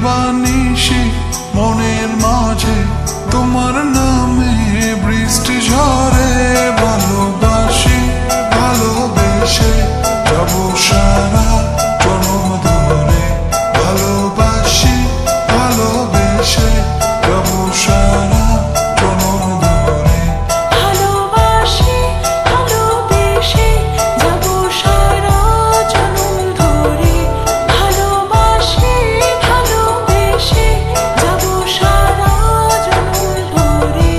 দিবানিশি মনের মাঝে তোমার নামে বৃষ্টি ঝরে ভালোবাসি ভালোবেসে যাব সারা জনম ধরে ভালোবাসি ভালোবেসে যাব সারা জনম ধরে ভালোবাসি ভালোবেসে যাব সারা জনম ধরে ভালোবাসি ভালোবেসে যাব সারা জনম ধরে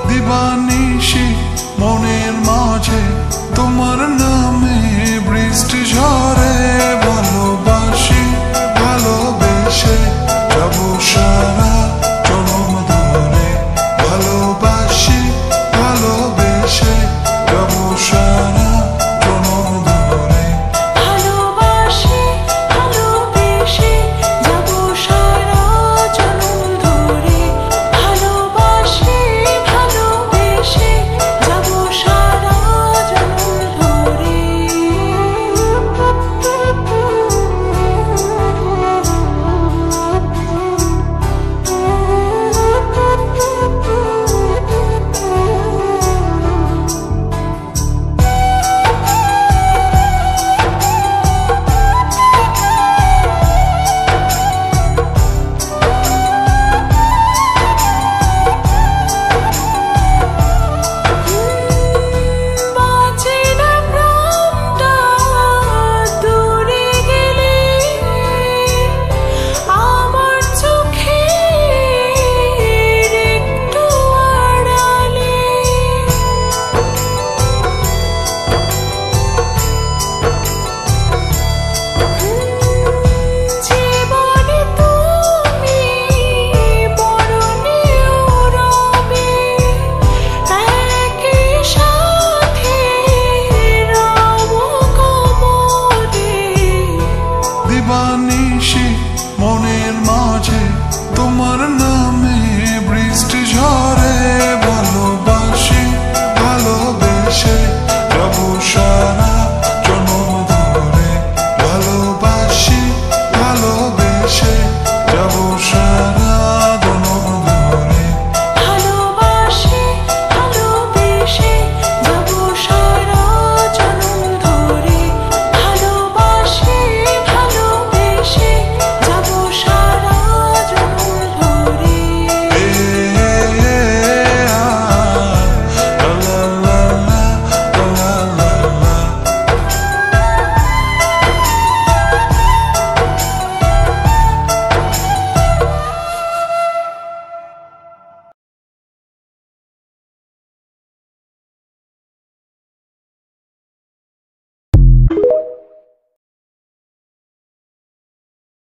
দিবানিশি মনের মাঝে তোমার নামে বৃষ্টি ঝরে ভালোবাসি ভালোবেসে যাব সারা জনম ধরে ভালোবাসি ভালোবেসে যাব সারা জনম ধরে ভালোবাসি ভালোবেসে যাব সারা জনম ধরে ভালোবাসি ভালোবেসে যাব সারা জনম ধরে বাঁচে না প্রাণটা দূরে গেলে আমার চোখের একটু আড়ালে জীবনে তুমি বরণেও রবে একই সাথে রব কবরে দিবানিশি মনের মাঝে তোমার নামে বৃষ্টি ঝরে ভালোবাসি